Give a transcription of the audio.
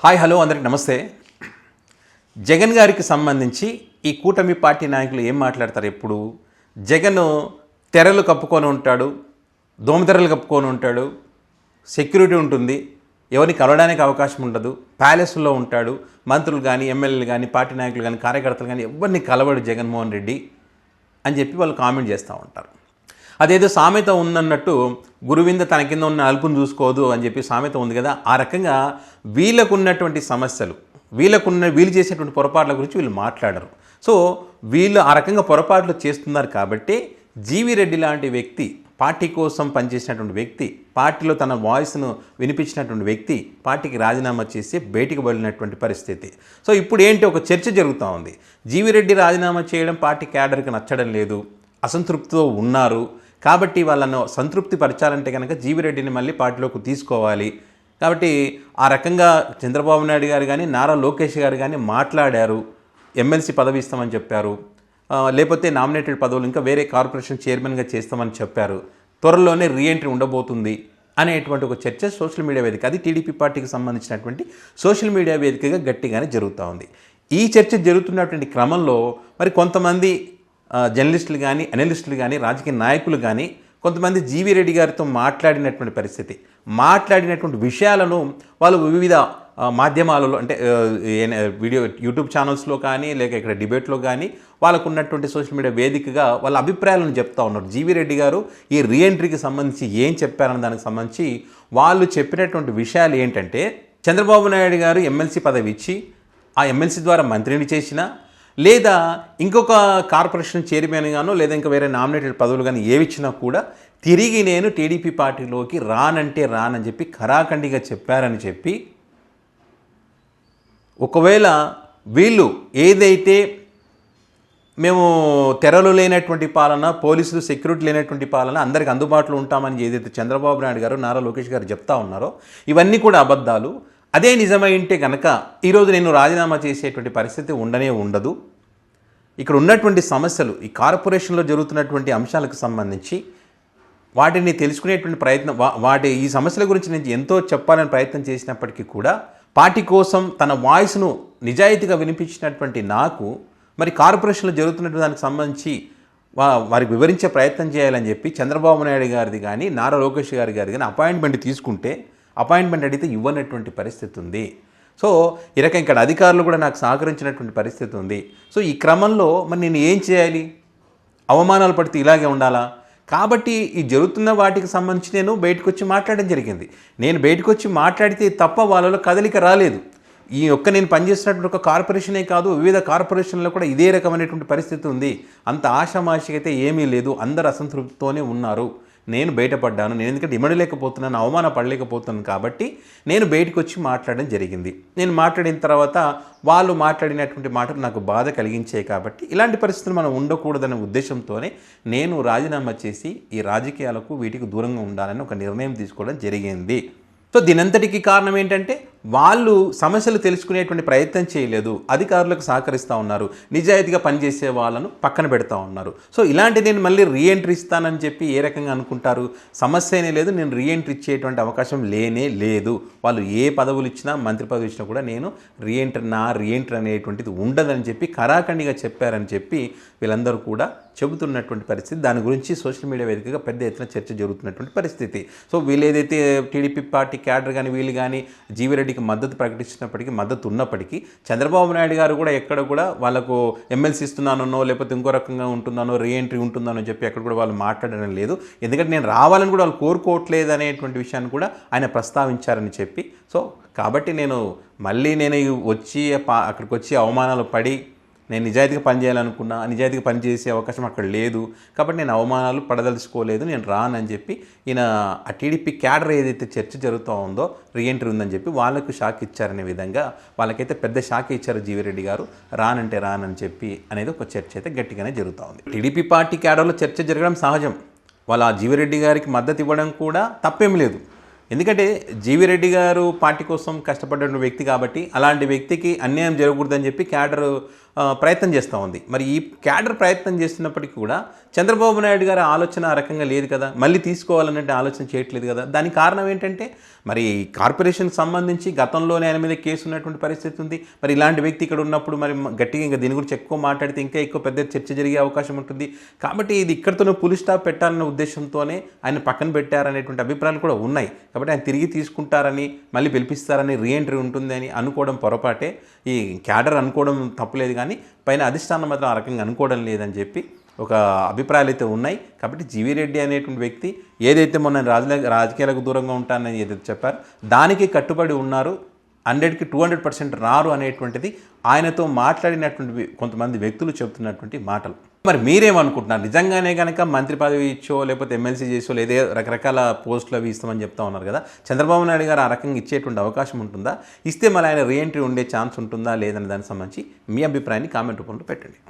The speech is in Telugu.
హాయ్ హలో అందరికి నమస్తే. జగన్ గారికి సంబంధించి ఈ కూటమి పార్టీ నాయకులు ఏం మాట్లాడతారు? ఎప్పుడు జగన్ తెరలు కప్పుకొని ఉంటాడు, దోమతెరలు కప్పుకొని ఉంటాడు, సెక్యూరిటీ ఉంటుంది, ఎవరిని కలవడానికి అవకాశం ఉండదు, ప్యాలెస్లో ఉంటాడు, మంత్రులు కానీ ఎమ్మెల్యేలు కానీ పార్టీ నాయకులు కానీ కార్యకర్తలు కానీ ఎవరిని కలవడు జగన్మోహన్ రెడ్డి అని చెప్పి వాళ్ళు కామెంట్ చేస్తూ ఉంటారు. అదేదో సామెత ఉందన్నట్టు గురువింద తన కింద ఉన్న అల్పును చూసుకోదు అని చెప్పి సామెత ఉంది కదా, ఆ రకంగా వీళ్ళకున్నటువంటి సమస్యలు, వీళ్ళు చేసేటువంటి పొరపాట్ల గురించి వీళ్ళు మాట్లాడరు. సో వీళ్ళు ఆ రకంగా పొరపాట్లు చేస్తున్నారు కాబట్టి జీవి రెడ్డి లాంటి వ్యక్తి, పార్టీ కోసం పనిచేసినటువంటి వ్యక్తి, పార్టీలో తన వాయిస్ను వినిపించినటువంటి వ్యక్తి పార్టీకి రాజీనామా చేసి బయటికి వెళ్ళినటువంటి పరిస్థితి. సో ఇప్పుడు ఏంటి, ఒక చర్చ జరుగుతూ ఉంది. జీవి రెడ్డి రాజీనామా చేయడం పార్టీ క్యాడర్కి నచ్చడం లేదు, అసంతృప్తితో ఉన్నారు కాబట్టి వాళ్ళను సంతృప్తి పరచాలంటే కనుక జీవిరెడ్డిని మళ్ళీ పార్టీలోకి తీసుకోవాలి. కాబట్టి ఆ రకంగా చంద్రబాబు నాయుడు గారు కానీ నారా లోకేష్ గారు కానీ మాట్లాడారు. ఎమ్మెల్సీ పదవి ఇస్తామని చెప్పారు, లేకపోతే నామినేటెడ్ పదవులు ఇంకా వేరే కార్పొరేషన్ చైర్మన్గా చేస్తామని చెప్పారు, త్వరలోనే రీఎంట్రీ ఉండబోతుంది అనేటువంటి ఒక చర్చ సోషల్ మీడియా వేదిక, అది టీడీపీ పార్టీకి సంబంధించినటువంటి సోషల్ మీడియా వేదికగా గట్టిగానే జరుగుతూ ఉంది. ఈ చర్చ జరుగుతున్నటువంటి క్రమంలో మరి కొంతమంది జర్నలిస్టులు కానీ అనలిస్టులు కానీ రాజకీయ నాయకులు కానీ కొంతమంది జీవి రెడ్డి గారితో మాట్లాడినటువంటి పరిస్థితి, మాట్లాడినటువంటి విషయాలను వాళ్ళు వివిధ మాధ్యమాలలో అంటే వీడియో యూట్యూబ్ ఛానల్స్లో కానీ లేక ఇక్కడ డిబేట్లో కానీ వాళ్ళకు ఉన్నటువంటి సోషల్ మీడియా వేదికగా వాళ్ళ అభిప్రాయాలను చెప్తా ఉన్నారు. జీవి రెడ్డి గారు ఈ రీఎంట్రీకి సంబంధించి ఏం చెప్పారన్న దానికి సంబంధించి వాళ్ళు చెప్పినటువంటి విషయాలు ఏంటంటే, చంద్రబాబు నాయుడు గారు ఎమ్మెల్సీ పదవి ఇచ్చి ఆ ఎమ్మెల్సీ ద్వారా మంత్రిని చేసినా లేదా ఇంకొక కార్పొరేషన్ చైర్మన్ గానో లేదా ఇంకా వేరే నామినేటెడ్ పదవులు కానీ ఏవిచ్చినా కూడా తిరిగి నేను టీడీపీ పార్టీలోకి రానంటే రానని చెప్పి ఖరాఖండిగా చెప్పారని చెప్పి, ఒకవేళ వీళ్ళు ఏదైతే మేము తెరలు లేనటువంటి పాలన, పోలీసులు సెక్యూరిటీ లేనటువంటి పాలన, అందరికి అందుబాటులో ఉంటామని ఏదైతే చంద్రబాబు నాయుడు గారు నారా లోకేష్ గారు చెప్తా ఉన్నారో ఇవన్నీ కూడా అబద్ధాలు. అదే నిజమైంటే కనుక ఈరోజు నేను రాజీనామా చేసేటువంటి పరిస్థితి ఉండదు. ఇక్కడ ఉన్నటువంటి సమస్యలు, ఈ కార్పొరేషన్లో జరుగుతున్నటువంటి అంశాలకు సంబంధించి వాటిని తెలుసుకునేటువంటి ప్రయత్నం, ఈ సమస్యల గురించి నేను ఎంతో చెప్పాలని ప్రయత్నం చేసినప్పటికీ కూడా పార్టీ కోసం తన వాయిస్ను నిజాయితీగా వినిపించినటువంటి నాకు మరి కార్పొరేషన్లో జరుగుతున్నటువంటి దానికి సంబంధించి వారికి వివరించే ప్రయత్నం చేయాలని చెప్పి చంద్రబాబు నాయుడు గారిది కానీ నారా లోకేష్ గారి కానీ అపాయింట్మెంట్ తీసుకుంటే అపాయింట్మెంట్ అడిగితే ఇవ్వనటువంటి పరిస్థితి ఉంది. సో ఈ రకం ఇక్కడ అధికారులు కూడా నాకు సహకరించినటువంటి పరిస్థితి ఉంది. సో ఈ క్రమంలో మరి నేను ఏం చేయాలి? అవమానాలు పడితే ఇలాగే ఉండాలా? కాబట్టి ఈ జరుగుతున్న వాటికి సంబంధించి నేను బయటకు వచ్చి మాట్లాడడం జరిగింది. నేను బయటకు వచ్చి మాట్లాడితే తప్ప వాళ్ళలో కదలిక రాలేదు. ఈ నేను పనిచేస్తున్నటువంటి ఒక కార్పొరేషనే కాదు, వివిధ కార్పొరేషన్లో కూడా ఇదే రకమైనటువంటి పరిస్థితి ఉంది. అంత ఆషామాషికైతే ఏమీ లేదు, అందరు అసంతృప్తితోనే ఉన్నారు. నేను బయటపడ్డాను, నేను ఎందుకంటే ఇమడలేకపోతున్నాను, అవమానపడలేకపోతున్నాను కాబట్టి నేను బయటకు వచ్చి మాట్లాడడం జరిగింది. నేను మాట్లాడిన తర్వాత వాళ్ళు మాట్లాడినటువంటి మాటలు నాకు బాధ కలిగించాయి కాబట్టి ఇలాంటి పరిస్థితులు మనం ఉండకూడదనే ఉద్దేశంతోనే నేను రాజీనామా చేసి ఈ రాజకీయాలకు వీటికి దూరంగా ఉండాలని ఒక నిర్ణయం తీసుకోవడం జరిగింది. సో దీనంతటికీ కారణం ఏంటంటే వాళ్ళు సమస్యలు తెలుసుకునేటువంటి ప్రయత్నం చేయలేదు, అధికారులకు సహకరిస్తూ ఉన్నారు, నిజాయితీగా పనిచేసే వాళ్ళను పక్కన పెడతా ఉన్నారు. సో ఇలాంటి నేను మళ్ళీ రీఎంట్రీ ఇస్తానని చెప్పి ఏ రకంగా అనుకుంటారు? సమస్యనే లేదు, నేను రీఎంట్రీ ఇచ్చేటువంటి అవకాశం లేనే లేదు. వాళ్ళు ఏ పదవులు ఇచ్చినా, మంత్రి పదవి ఇచ్చినా కూడా నేను రీఎంట్రీ అనేటువంటిది ఉండదని చెప్పి ఖరాఖండిగా చెప్పారని చెప్పి వీళ్ళందరూ కూడా చెబుతున్నటువంటి పరిస్థితి. దాని గురించి సోషల్ మీడియా వేదికగా పెద్ద ఎత్తున చర్చ జరుగుతున్నటువంటి పరిస్థితి. సో వీళ్ళు ఏదైతే టీడీపీ పార్టీ క్యాడర్ కానీ వీళ్ళు కానీ జీవిరెడ్డికి మద్దతు ప్రకటించినప్పటికీ, మద్దతు ఉన్నప్పటికీ చంద్రబాబు నాయుడు గారు కూడా ఎక్కడ కూడా వాళ్ళకు ఎమ్మెల్సీ ఇస్తున్నానో లేకపోతే ఇంకో రకంగా ఉంటుందానో రీఎంట్రీ ఉంటుందానో చెప్పి ఎక్కడ కూడా వాళ్ళు మాట్లాడడం లేదు. ఎందుకంటే నేను రావాలని కూడా వాళ్ళు కోరుకోవట్లేదు అనేటువంటి విషయాన్ని కూడా ఆయన ప్రస్తావించారని చెప్పి, సో కాబట్టి నేను వచ్చి అక్కడికి వచ్చి అవమానాలు పడి నేను నిజాయితీగా పనిచేయాలనుకున్నా, నిజాయితీగా పనిచేసే అవకాశం అక్కడ లేదు కాబట్టి నేను అవమానాలు పడదలుచుకోలేదు, నేను రానని చెప్పి ఈయన ఆ టీడీపీ క్యాడర్ ఏదైతే చర్చ జరుగుతూ ఉందో రీఎంట్రీ ఉందని చెప్పి వాళ్ళకు షాక్ ఇచ్చారనే విధంగా వాళ్ళకైతే పెద్ద షాక్ ఇచ్చారు జీవిరెడ్డి గారు. రానంటే రానని చెప్పి అనేది ఒక చర్చ అయితే గట్టిగానే జరుగుతూ ఉంది. టీడీపీ పార్టీ క్యాడర్లో చర్చ జరగడం సహజం, వాళ్ళ జీవిరెడ్డి గారికి మద్దతు ఇవ్వడం కూడా తప్పేం లేదు. ఎందుకంటే జీవిరెడ్డి గారు పార్టీ కోసం కష్టపడ్డ వ్యక్తి కాబట్టి అలాంటి వ్యక్తికి అన్యాయం జరగకూడదని చెప్పి క్యాడర్ ప్రయత్నం చేస్తూ ఉంది. మరి ఈ క్యాడర్ ప్రయత్నం చేస్తున్నప్పటికీ కూడా చంద్రబాబు నాయుడు గారి ఆలోచన ఆ రకంగా లేదు కదా, మళ్ళీ తీసుకోవాలన్నట్టు ఆలోచన చేయట్లేదు కదా. దానికి కారణం ఏంటంటే మరి కార్పొరేషన్కి సంబంధించి గతంలోనే ఆయన మీద కేసు ఉన్నటువంటి పరిస్థితి ఉంది. మరి ఇలాంటి వ్యక్తి ఇక్కడ ఉన్నప్పుడు మరి గట్టిగా ఇంకా దీని గురించి ఎక్కువ మాట్లాడితే ఇంకా ఎక్కువ పెద్ద చర్చ జరిగే అవకాశం ఉంటుంది. కాబట్టి ఇది ఇక్కడితోనే పులి స్టాప్ పెట్టాలన్న ఉద్దేశంతోనే ఆయన పక్కన పెట్టారనేటువంటి అభిప్రాయాలు కూడా ఉన్నాయి. కాబట్టి ఆయన తిరిగి తీసుకుంటారని మళ్ళీ పిలిపిస్తారని రీఎంట్రీ ఉంటుంది అని అనుకోవడం పొరపాటే. ఈ క్యాడర్ అనుకోవడం తప్పులేదు, కానీ పైన అధిష్టానం మాత్రం ఆ రకంగా అనుకోవడం లేదని చెప్పి ఒక అభిప్రాయాలు అయితే ఉన్నాయి. కాబట్టి జీవీ రెడ్డి అనేటువంటి వ్యక్తి ఏదైతే మొన్న రాజకీయాలకు దూరంగా ఉంటానని ఏదైతే చెప్పారో దానికి కట్టుబడి ఉన్నారు. 100కి 200% రారు అనేటువంటిది ఆయనతో మాట్లాడినటువంటి కొంతమంది వ్యక్తులు చెబుతున్నటువంటి మాటలు. మరి మీరేమనుకుంటున్నారు? నిజంగానే కనుక మంత్రి పదవి ఇచ్చో లేకపోతే ఎమ్మెల్సీ చేసో లేదా రకరకాల పోస్టులు అవి ఇస్తామని చెప్తా ఉన్నారు కదా, చంద్రబాబు నాయుడు గారు ఆ రకంగా ఇచ్చేటువంటి అవకాశం ఉంటుందా? ఇస్తే మళ్ళీ ఆయన రీఎంట్రీ ఉండే ఛాన్స్ ఉంటుందా లేదనే దానికి సంబంధించి మీ అభిప్రాయాన్ని కామెంట్ రూపంలో పెట్టండి.